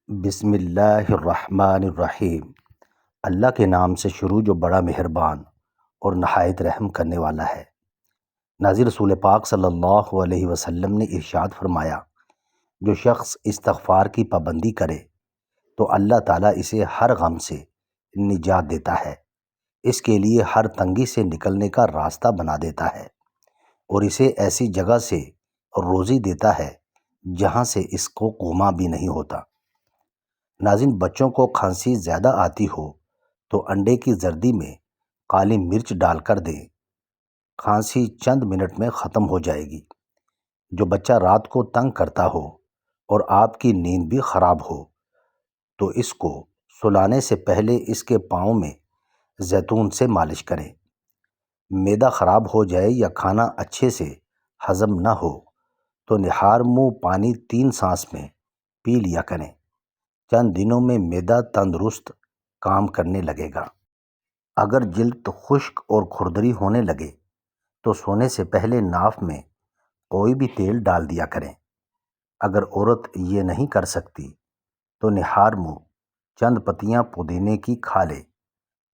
بسم اللہ الرحمن الرحیم۔ اللہ کے نام سے شروع جو بڑا مہربان اور نہایت رحم کرنے والا ہے۔ ناظر، رسول پاک صلی اللہ علیہ وسلم نے ارشاد فرمایا، جو شخص استغفار کی پابندی کرے تو اللہ تعالیٰ اسے ہر غم سے نجات دیتا ہے، اس کے لیے ہر تنگی سے نکلنے کا راستہ بنا دیتا ہے اور اسے ایسی جگہ سے روزی دیتا ہے جہاں سے اس کو گما بھی نہیں ہوتا۔ ناظرین، بچوں کو کھانسی زیادہ آتی ہو تو انڈے کی زردی میں کالی مرچ ڈال کر دیں، کھانسی چند منٹ میں ختم ہو جائے گی۔ جو بچہ رات کو تنگ کرتا ہو اور آپ کی نیند بھی خراب ہو تو اس کو سلانے سے پہلے اس کے پاؤں میں زیتون سے مالش کریں۔ معدہ خراب ہو جائے یا کھانا اچھے سے ہضم نہ ہو تو نہار منہ پانی 3 سانس میں پی لیا کریں، چند دنوں میں معدہ تندرست کام کرنے لگے گا۔ اگر جلد خشک اور کھردری ہونے لگے تو سونے سے پہلے ناف میں کوئی بھی تیل ڈال دیا کریں۔ اگر عورت یہ نہیں کر سکتی تو نہار منہ چند پتیاں پودینے کی کھا لے،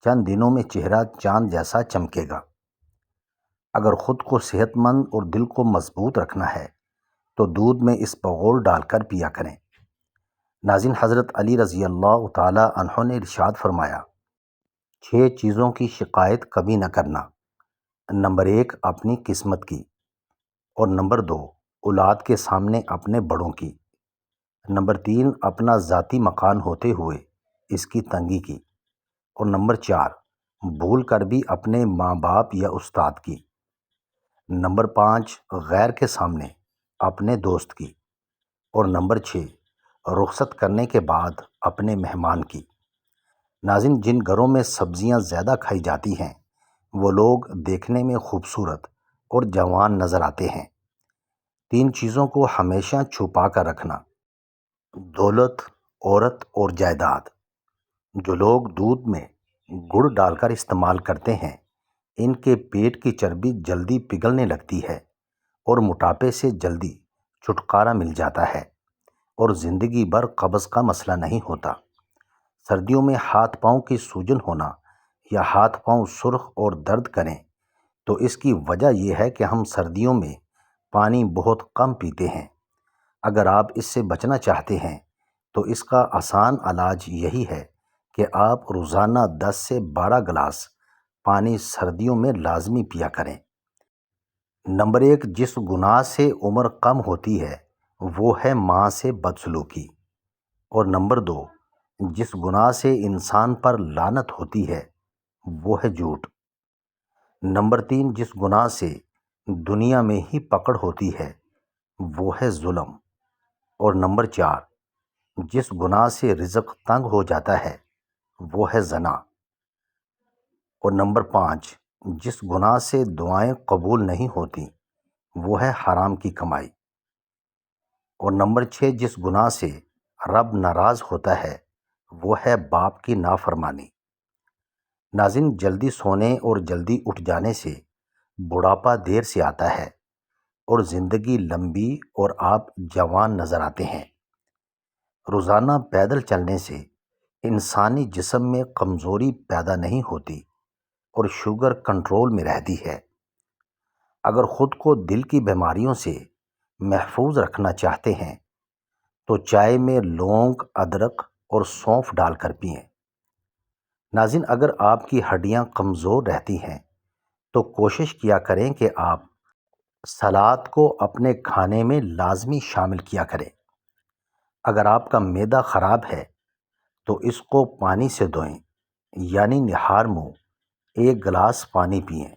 چند دنوں میں چہرہ چاند جیسا چمکے گا۔ اگر خود کو صحت مند اور دل کو مضبوط رکھنا ہے تو دودھ میں اسپغول ڈال کر پیا کریں۔ ناظرین، حضرت علی رضی اللہ تعالی عنہ نے ارشاد فرمایا، 6 چیزوں کی شکایت کبھی نہ کرنا۔ نمبر 1، اپنی قسمت کی، اور نمبر 2، اولاد کے سامنے اپنے بڑوں کی، نمبر 3، اپنا ذاتی مکان ہوتے ہوئے اس کی تنگی کی، اور نمبر 4، بھول کر بھی اپنے ماں باپ یا استاد کی، نمبر 5، غیر کے سامنے اپنے دوست کی، اور نمبر 6، رخصت کرنے کے بعد اپنے مہمان کی۔ ناظرین، جن گھروں میں سبزیاں زیادہ کھائی جاتی ہیں وہ لوگ دیکھنے میں خوبصورت اور جوان نظر آتے ہیں۔ 3 چیزوں کو ہمیشہ چھپا کر رکھنا: دولت، عورت اور جائیداد۔ جو لوگ دودھ میں گڑ ڈال کر استعمال کرتے ہیں ان کے پیٹ کی چربی جلدی پگھلنے لگتی ہے اور موٹاپے سے جلدی چھٹکارا مل جاتا ہے اور زندگی بھر قبض کا مسئلہ نہیں ہوتا۔ سردیوں میں ہاتھ پاؤں کی سوجن ہونا یا ہاتھ پاؤں سرخ اور درد کریں تو اس کی وجہ یہ ہے کہ ہم سردیوں میں پانی بہت کم پیتے ہیں۔ اگر آپ اس سے بچنا چاہتے ہیں تو اس کا آسان علاج یہی ہے کہ آپ روزانہ 10 سے 12 گلاس پانی سردیوں میں لازمی پیا کریں۔ نمبر 1، جس گناہ سے عمر کم ہوتی ہے وہ ہے ماں سے بدسلوکی، اور نمبر 2، جس گناہ سے انسان پر لعنت ہوتی ہے وہ ہے جھوٹ، نمبر 3، جس گناہ سے دنیا میں ہی پکڑ ہوتی ہے وہ ہے ظلم، اور نمبر 4، جس گناہ سے رزق تنگ ہو جاتا ہے وہ ہے زنا، اور نمبر 5، جس گناہ سے دعائیں قبول نہیں ہوتی وہ ہے حرام کی کمائی، اور نمبر 6، جس گناہ سے رب ناراض ہوتا ہے وہ ہے باپ کی نافرمانی۔ ناظرین، جلدی سونے اور جلدی اٹھ جانے سے بڑھاپا دیر سے آتا ہے اور زندگی لمبی اور آپ جوان نظر آتے ہیں۔ روزانہ پیدل چلنے سے انسانی جسم میں کمزوری پیدا نہیں ہوتی اور شوگر کنٹرول میں رہتی ہے۔ اگر خود کو دل کی بیماریوں سے محفوظ رکھنا چاہتے ہیں تو چائے میں لونگ، ادرک اور سونف ڈال کر پئیں۔ ناظرین، اگر آپ کی ہڈیاں کمزور رہتی ہیں تو کوشش کیا کریں کہ آپ سلاد کو اپنے کھانے میں لازمی شامل کیا کریں۔ اگر آپ کا معدہ خراب ہے تو اس کو پانی سے دھوئیں، یعنی نہار منہ 1 گلاس پانی پئیں۔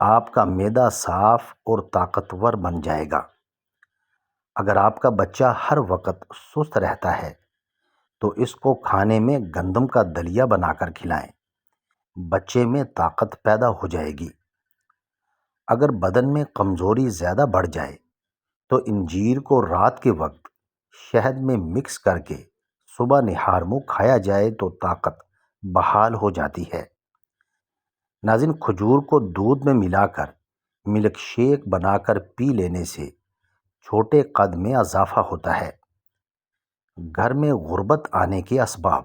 آپ کا معدہ صاف اور طاقتور بن جائے گا۔ اگر آپ کا بچہ ہر وقت سست رہتا ہے تو اس کو کھانے میں گندم کا دلیا بنا کر کھلائیں، بچے میں طاقت پیدا ہو جائے گی۔ اگر بدن میں کمزوری زیادہ بڑھ جائے تو انجیر کو رات کے وقت شہد میں مکس کر کے صبح نہار منہ کھایا جائے تو طاقت بحال ہو جاتی ہے۔ ناظرین، کھجور کو دودھ میں ملا کر ملک شیک بنا کر پی لینے سے چھوٹے قد میں اضافہ ہوتا ہے۔ گھر میں غربت آنے کے اسباب: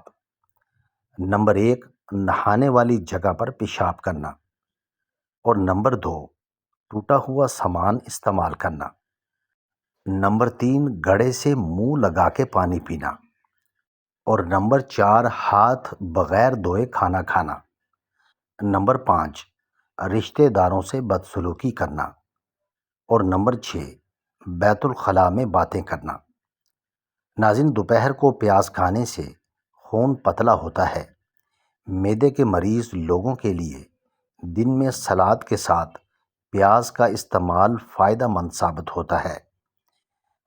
نمبر 1، نہانے والی جگہ پر پیشاب کرنا، اور نمبر 2، ٹوٹا ہوا سامان استعمال کرنا، نمبر 3، گڑھے سے منہ لگا کے پانی پینا، اور نمبر 4، ہاتھ بغیر دھوئے کھانا کھانا، نمبر 5، رشتہ داروں سے بدسلوکی کرنا، اور نمبر 6، بیت الخلاء میں باتیں کرنا۔ ناظرین، دوپہر کو پیاز کھانے سے خون پتلا ہوتا ہے۔ معدے کے مریض لوگوں کے لیے دن میں سلاد کے ساتھ پیاز کا استعمال فائدہ مند ثابت ہوتا ہے۔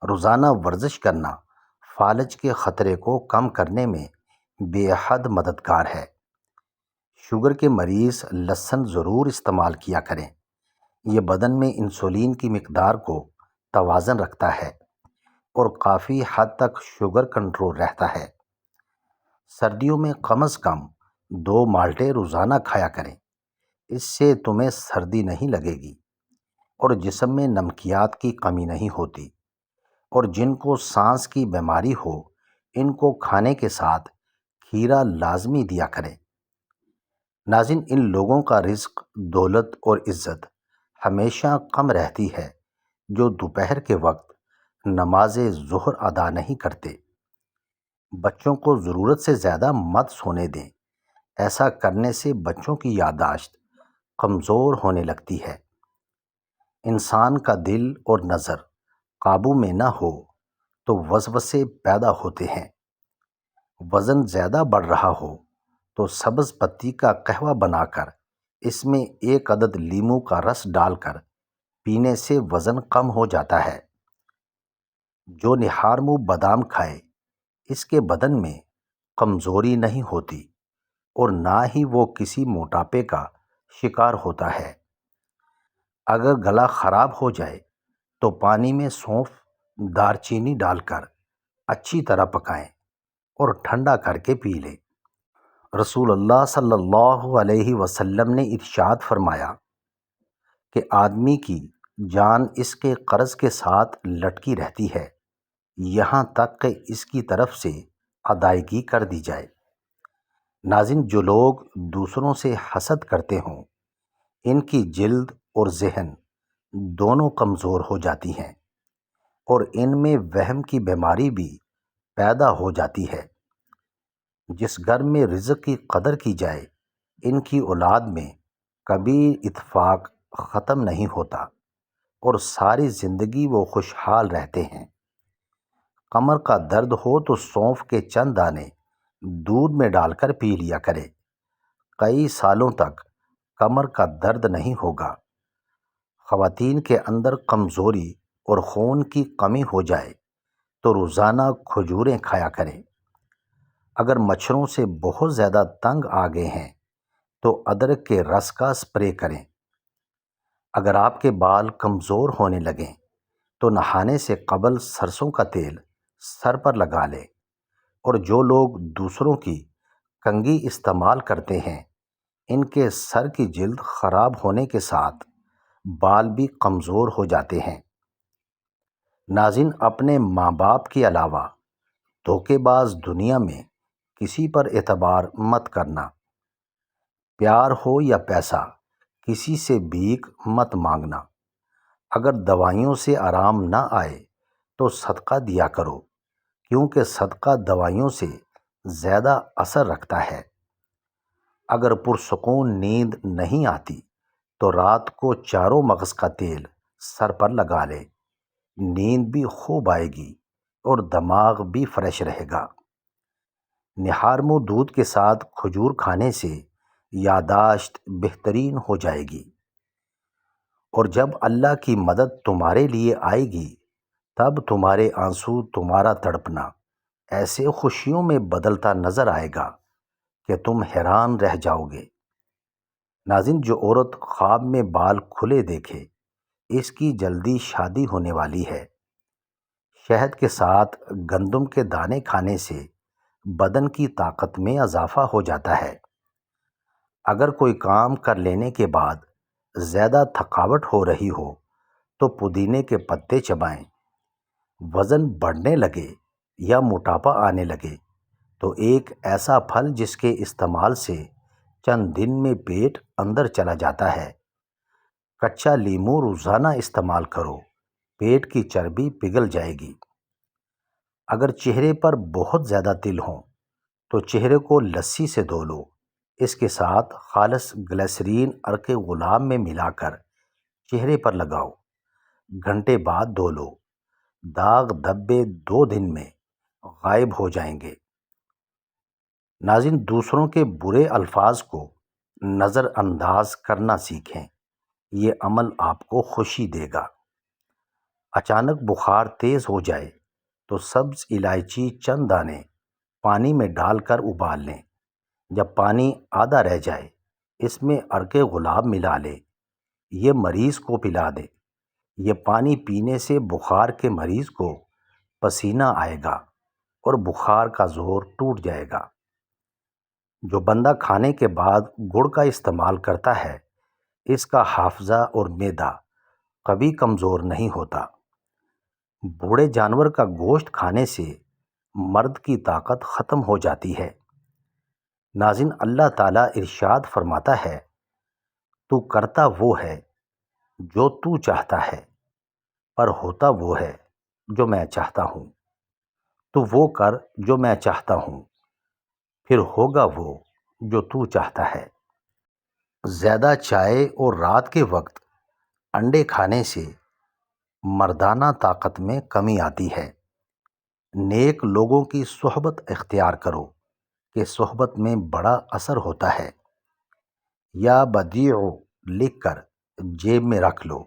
روزانہ ورزش کرنا فالج کے خطرے کو کم کرنے میں بے حد مددگار ہے۔ شوگر کے مریض لہسن ضرور استعمال کیا کریں۔ یہ بدن میں انسولین کی مقدار کو توازن رکھتا ہے اور کافی حد تک شوگر کنٹرول رہتا ہے۔ سردیوں میں کم از کم 2 مالٹے روزانہ کھایا کریں۔ اس سے تمہیں سردی نہیں لگے گی اور جسم میں نمکیات کی کمی نہیں ہوتی۔ اور جن کو سانس کی بیماری ہو، ان کو کھانے کے ساتھ کھیرا لازمی دیا کریں۔ ناظرین، ان لوگوں کا رزق، دولت اور عزت ہمیشہ کم رہتی ہے جو دوپہر کے وقت نماز ظہر ادا نہیں کرتے۔ بچوں کو ضرورت سے زیادہ مت سونے دیں۔ ایسا کرنے سے بچوں کی یادداشت کمزور ہونے لگتی ہے۔ انسان کا دل اور نظر قابو میں نہ ہو تو وسوسے پیدا ہوتے ہیں۔ وزن زیادہ بڑھ رہا ہو تو سبز پتی کا قہوہ بنا کر اس میں 1 عدد لیموں کا رس ڈال کر پینے سے وزن کم ہو جاتا ہے۔ جو نہار منہ بادام کھائے، اس کے بدن میں کمزوری نہیں ہوتی اور نہ ہی وہ کسی موٹاپے کا شکار ہوتا ہے۔ اگر گلا خراب ہو جائے تو پانی میں سونف، دار چینی ڈال کر اچھی طرح پکائیں اور ٹھنڈا کر کے پی لیں۔ رسول اللہ صلی اللہ علیہ وسلم نے ارشاد فرمایا کہ آدمی کی جان اس کے قرض کے ساتھ لٹکی رہتی ہے یہاں تک کہ اس کی طرف سے ادائیگی کر دی جائے۔ ناظرین، جو لوگ دوسروں سے حسد کرتے ہوں، ان کی جلد اور ذہن دونوں کمزور ہو جاتی ہیں اور ان میں وہم کی بیماری بھی پیدا ہو جاتی ہے۔ جس گھر میں رزق کی قدر کی جائے، ان کی اولاد میں کبھی اتفاق ختم نہیں ہوتا اور ساری زندگی وہ خوشحال رہتے ہیں۔ کمر کا درد ہو تو سونف کے چند دانے دودھ میں ڈال کر پی لیا کرے۔ کئی سالوں تک کمر کا درد نہیں ہوگا۔ خواتین کے اندر کمزوری اور خون کی کمی ہو جائے تو روزانہ کھجوریں کھایا کریں۔ اگر مچھروں سے بہت زیادہ تنگ آ گئے ہیں تو ادرک کے رس کا سپرے کریں۔ اگر آپ کے بال کمزور ہونے لگیں تو نہانے سے قبل سرسوں کا تیل سر پر لگا لیں۔ اور جو لوگ دوسروں کی کنگھی استعمال کرتے ہیں، ان کے سر کی جلد خراب ہونے کے ساتھ بال بھی کمزور ہو جاتے ہیں۔ ناظرین، اپنے ماں باپ کے علاوہ دھوکے باز دنیا میں کسی پر اعتبار مت کرنا۔ پیار ہو یا پیسہ، کسی سے بھیک مت مانگنا۔ اگر دوائیوں سے آرام نہ آئے تو صدقہ دیا کرو، کیونکہ صدقہ دوائیوں سے زیادہ اثر رکھتا ہے۔ اگر پرسکون نیند نہیں آتی تو رات کو چاروں مغز کا تیل سر پر لگا لے۔ نیند بھی خوب آئے گی اور دماغ بھی فریش رہے گا۔ نہار منہ دودھ کے ساتھ کھجور کھانے سے یادداشت بہترین ہو جائے گی، اور جب اللہ کی مدد تمہارے لیے آئے گی تب تمہارے آنسو، تمہارا تڑپنا ایسے خوشیوں میں بدلتا نظر آئے گا کہ تم حیران رہ جاؤ گے۔ ناظرین، جو عورت خواب میں بال کھلے دیکھے، اس کی جلدی شادی ہونے والی ہے۔ شہد کے ساتھ گندم کے دانے کھانے سے بدن کی طاقت میں اضافہ ہو جاتا ہے۔ اگر کوئی کام کر لینے کے بعد زیادہ تھکاوٹ ہو رہی ہو تو پودینے کے پتے چبائیں۔ وزن بڑھنے لگے یا موٹاپا آنے لگے تو ایک ایسا پھل جس کے استعمال سے چند دن میں پیٹ اندر چلا جاتا ہے۔ کچا لیمو روزانہ استعمال کرو، پیٹ کی چربی پگھل جائے گی۔ اگر چہرے پر بہت زیادہ تل ہوں تو چہرے کو لسی سے دھو لو، اس کے ساتھ خالص گلیسرین عرق غلاب میں ملا کر چہرے پر لگاؤ، گھنٹے بعد دھو لو، داغ دھبے 2 دن میں غائب ہو جائیں گے۔ ناظرین، دوسروں کے برے الفاظ کو نظر انداز کرنا سیکھیں، یہ عمل آپ کو خوشی دے گا۔ اچانک بخار تیز ہو جائے تو سبز الائچی چند دانے پانی میں ڈال کر ابال لیں، جب پانی آدھا رہ جائے اس میں عرق گلاب ملا لیں، یہ مریض کو پلا دیں۔ یہ پانی پینے سے بخار کے مریض کو پسینہ آئے گا اور بخار کا زور ٹوٹ جائے گا۔ جو بندہ کھانے کے بعد گڑ کا استعمال کرتا ہے اس کا حافظہ اور معدہ کبھی کمزور نہیں ہوتا۔ بوڑھے جانور کا گوشت کھانے سے مرد کی طاقت ختم ہو جاتی ہے۔ ناظرین، اللہ تعالیٰ ارشاد فرماتا ہے، تو کرتا وہ ہے جو تو چاہتا ہے، پر ہوتا وہ ہے جو میں چاہتا ہوں۔ تو وہ کر جو میں چاہتا ہوں، پھر ہوگا وہ جو تو چاہتا ہے۔ زیادہ چائے اور رات کے وقت انڈے کھانے سے مردانہ طاقت میں کمی آتی ہے۔ نیک لوگوں کی صحبت اختیار کرو کہ صحبت میں بڑا اثر ہوتا ہے۔ یا بدیع لکھ کر جیب میں رکھ لو،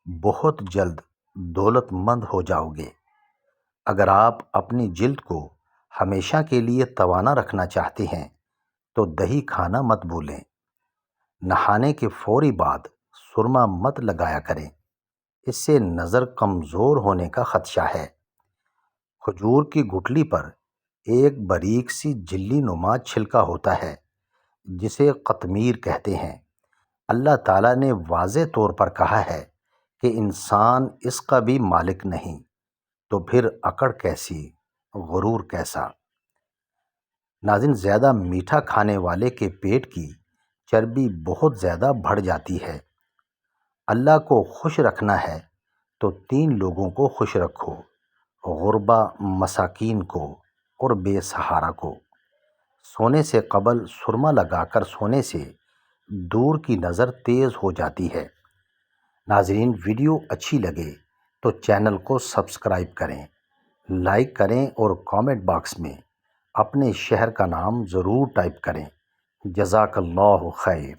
بہت جلد دولت مند ہو جاؤ گے۔ اگر آپ اپنی جلد کو ہمیشہ کے لیے توانا رکھنا چاہتے ہیں تو دہی کھانا مت بھولیں۔ نہانے کے فوری بعد سرما مت لگایا کریں، اس سے نظر کمزور ہونے کا خدشہ ہے۔ کھجور کی گٹلی پر ایک باریک سی جھلی نما چھلکا ہوتا ہے جسے قطمیر کہتے ہیں۔ اللہ تعالیٰ نے واضح طور پر کہا ہے کہ انسان اس کا بھی مالک نہیں، تو پھر اکڑ کیسی، غرور کیسا۔ ناظرین، زیادہ میٹھا کھانے والے کے پیٹ کی چربی بہت زیادہ بڑھ جاتی ہے۔ اللہ کو خوش رکھنا ہے تو 3 لوگوں کو خوش رکھو، غربا، مساکین کو اور بے سہارا کو۔ سونے سے قبل سرما لگا کر سونے سے دور کی نظر تیز ہو جاتی ہے۔ ناظرین، ویڈیو اچھی لگے تو چینل کو سبسکرائب کریں، لائک کریں اور کامنٹ باکس میں اپنے شہر کا نام ضرور ٹائپ کریں۔ جزاک اللہ خیر۔